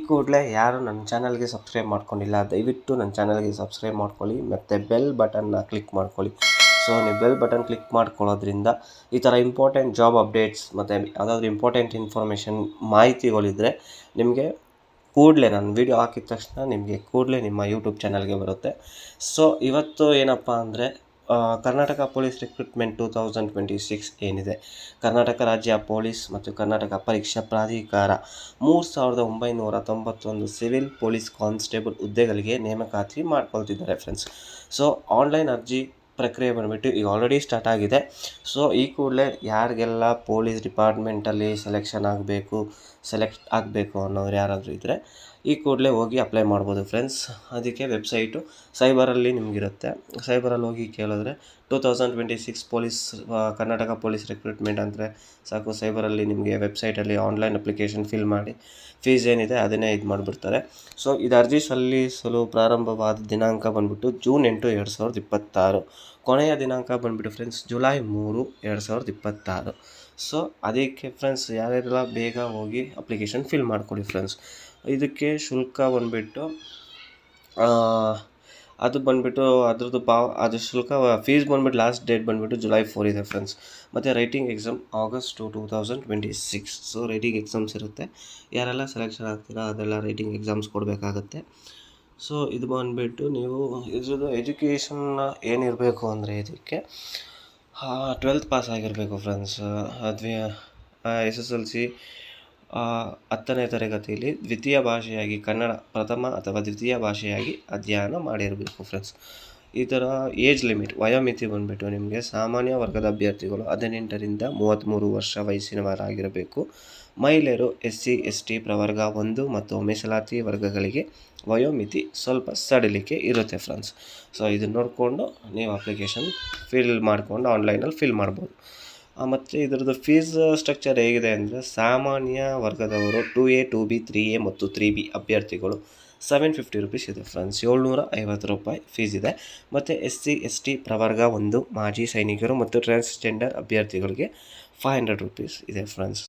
ಕೂಡಲೇ ಯಾರು ನನ್ನ ಚಾನಲ್ಗೆ ಸಬ್ಸ್ಕ್ರೈಬ್ ಮಾಡ್ಕೊಂಡಿಲ್ಲ ದಯವಿಟ್ಟು ನನ್ನ ಚಾನಲ್ಗೆ ಸಬ್ಸ್ಕ್ರೈಬ್ ಮಾಡ್ಕೊಳ್ಳಿ ಮತ್ತು ಬೆಲ್ ಬಟನ್ನ ಕ್ಲಿಕ್ ಮಾಡ್ಕೊಳ್ಳಿ. ಸೊ ನೀವು ಬೆಲ್ ಬಟನ್ ಕ್ಲಿಕ್ ಮಾಡ್ಕೊಳ್ಳೋದ್ರಿಂದ ಈ ಥರ ಇಂಪಾರ್ಟೆಂಟ್ ಜಾಬ್ ಅಪ್ಡೇಟ್ಸ್ ಮತ್ತು ಯಾವುದಾದ್ರೂ ಇಂಪಾರ್ಟೆಂಟ್ ಇನ್ಫಾರ್ಮೇಷನ್ ಮಾಹಿತಿಗಳಿದ್ದರೆ ನಿಮಗೆ ಕೂಡಲೇ ನಾನು ವೀಡಿಯೋ ಹಾಕಿದ ತಕ್ಷಣ ನಿಮಗೆ ಕೂಡಲೇ ನಿಮ್ಮ ಯೂಟ್ಯೂಬ್ ಚಾನಲ್ಗೆ ಬರುತ್ತೆ. ಸೊ ಇವತ್ತು ಏನಪ್ಪ ಅಂದರೆ ಕರ್ನಾಟಕ ಪೊಲೀಸ್ ರಿಕ್ರೂಟ್ಮೆಂಟ್ 2026 ಏನಿದೆ, ಕರ್ನಾಟಕ ರಾಜ್ಯ ಪೊಲೀಸ್ ಮತ್ತು ಕರ್ನಾಟಕ ಪರೀಕ್ಷಾ ಪ್ರಾಧಿಕಾರ 3991 ಸಿವಿಲ್ ಪೊಲೀಸ್ ಕಾನ್ಸ್ಟೇಬಲ್ ಹುದ್ದೆಗಳಿಗೆ ನೇಮಕಾತಿ ಮಾಡ್ಕೊಳ್ತಿದ್ದಾರೆ ಫ್ರೆಂಡ್ಸ್. ಸೊ ಆನ್ಲೈನ್ ಅರ್ಜಿ ಪ್ರಕ್ರಿಯೆ ಬಂದುಬಿಟ್ಟು ಈಗ ಆಲ್ರೆಡಿ ಸ್ಟಾರ್ಟ್ ಆಗಿದೆ. ಸೊ ಈ ಕೂಡಲೇ ಯಾರಿಗೆಲ್ಲ ಪೊಲೀಸ್ ಡಿಪಾರ್ಟ್ಮೆಂಟಲ್ಲಿ ಸೆಲೆಕ್ಟ್ ಆಗಬೇಕು ಅನ್ನೋರು ಯಾರಾದರೂ ಇದ್ದರೆ ಈ ಕೂಡಲೇ ಹೋಗಿ ಅಪ್ಲೈ ಮಾಡ್ಬೋದು ಫ್ರೆಂಡ್ಸ್. ಅದಕ್ಕೆ ವೆಬ್ಸೈಟು ಸೈಬರಲ್ಲಿ ನಿಮಗಿರುತ್ತೆ. ಸೈಬರಲ್ಲಿ ಹೋಗಿ ಕೇಳಿದ್ರೆ 2026 ಪೊಲೀಸ್ ಕರ್ನಾಟಕ ಪೊಲೀಸ್ ರಿಕ್ರೂಟ್ಮೆಂಟ್ ಅಂದರೆ ಸಾಕು. ಸೈಬರಲ್ಲಿ ನಿಮಗೆ ವೆಬ್ಸೈಟಲ್ಲಿ ಆನ್ಲೈನ್ ಅಪ್ಲಿಕೇಶನ್ ಫಿಲ್ ಮಾಡಿ ಫೀಸ್ ಏನಿದೆ ಅದನ್ನೇ ಇದು ಮಾಡಿಬಿಡ್ತಾರೆ. ಸೊ ಇದು ಅರ್ಜಿ ಸಲ್ಲಿಸಲು ಪ್ರಾರಂಭವಾದ ದಿನಾಂಕ ಬಂದುಬಿಟ್ಟು ಜೂನ್ 8, 2026. ಕೊನೆಯ ದಿನಾಂಕ ಬಂದುಬಿಟ್ಟು ಫ್ರೆಂಡ್ಸ್ ಜುಲೈ 3, 2026. ಸೊ ಅದಕ್ಕೆ ಫ್ರೆಂಡ್ಸ್ ಯಾರ್ಯಾರೆಲ್ಲ ಬೇಗ ಹೋಗಿ ಅಪ್ಲಿಕೇಶನ್ ಫಿಲ್ ಮಾಡ್ಕೊಳ್ಳಿ ಫ್ರೆಂಡ್ಸ್. ಇದಕ್ಕೆ ಶುಲ್ಕ ಬಂದುಬಿಟ್ಟು ಅದು ಶುಲ್ಕ ಫೀಸ್ ಬಂದುಬಿಟ್ಟು ಲಾಸ್ಟ್ ಡೇಟ್ ಬಂದುಬಿಟ್ಟು ಜುಲೈ 4 ಇದೆ ಫ್ರೆಂಡ್ಸ್. ಮತ್ತು writing exam August 2026. So writing exams ಇರುತ್ತೆ. ಯಾರೆಲ್ಲ ಸೆಲೆಕ್ಷನ್ ಆಗ್ತೀರಾ ಅದೆಲ್ಲ ರೈಟಿಂಗ್ ಎಕ್ಸಾಮ್ಸ್ ಕೊಡಬೇಕಾಗತ್ತೆ. ಸೊ ಇದು ಬಂದುಬಿಟ್ಟು ನೀವು ಇದ್ರದ್ದು ಎಜುಕೇಷನ್ ಏನಿರಬೇಕು ಅಂದರೆ ಇದಕ್ಕೆ 12th ಪಾಸ್ ಆಗಿರಬೇಕು ಫ್ರೆಂಡ್ಸ್. SSLC 10ನೇ ತರಗತಿಯಲ್ಲಿ ದ್ವಿತೀಯ ಭಾಷೆಯಾಗಿ ಕನ್ನಡ ಪ್ರಥಮ ಅಥವಾ ದ್ವಿತೀಯ ಭಾಷೆಯಾಗಿ ಅಧ್ಯಯನ ಮಾಡಿರಬೇಕು ಫ್ರೆಂಡ್ಸ್. ಈ ಥರ ಏಜ್ ಲಿಮಿಟ್ ವಯೋಮಿತಿ ಬಂದುಬಿಟ್ಟು ನಿಮಗೆ ಸಾಮಾನ್ಯ ವರ್ಗದ ಅಭ್ಯರ್ಥಿಗಳು 18ರಿಂದ 33 ವರ್ಷ ವಯಸ್ಸಿನವರಾಗಿರಬೇಕು. ಮಹಿಳೆಯರು SC ST ಪ್ರವರ್ಗ 1 ಮತ್ತು ಮೀಸಲಾತಿ ವರ್ಗಗಳಿಗೆ ವಯೋಮಿತಿ ಸ್ವಲ್ಪ ಸಡಿಲಿಕೆ ಇರುತ್ತೆ ಫ್ರೆಂಡ್ಸ್. ಸೊ ಇದನ್ನು ನೋಡಿಕೊಂಡು ನೀವು ಅಪ್ಲಿಕೇಶನ್ ಫಿಲ್ ಮಾಡಿಕೊಂಡು ಆನ್ಲೈನಲ್ಲಿ ಫಿಲ್ ಮಾಡ್ಬೋದು. ಮತ್ತು ಇದರದ್ದು ಫೀಸ್ ಸ್ಟ್ರಕ್ಚರ್ ಹೇಗಿದೆ ಅಂದರೆ ಸಾಮಾನ್ಯ ವರ್ಗದವರು 2A 2B 3A ಮತ್ತು 3B ಅಭ್ಯರ್ಥಿಗಳು 750 ರೂಪೀಸ್ ಇದೆ ಫ್ರೆಂಡ್ಸ್. 750 ರೂಪಾಯಿ ಫೀಸ್ ಇದೆ. ಮತ್ತು SC ST ಪ್ರವರ್ಗ 1 ಮಾಜಿ ಸೈನಿಕರು ಮತ್ತು ಟ್ರಾನ್ಸ್ಜೆಂಡರ್ ಅಭ್ಯರ್ಥಿಗಳಿಗೆ 500 ರೂಪೀಸ್ ಇದೆ ಫ್ರೆಂಡ್ಸ್.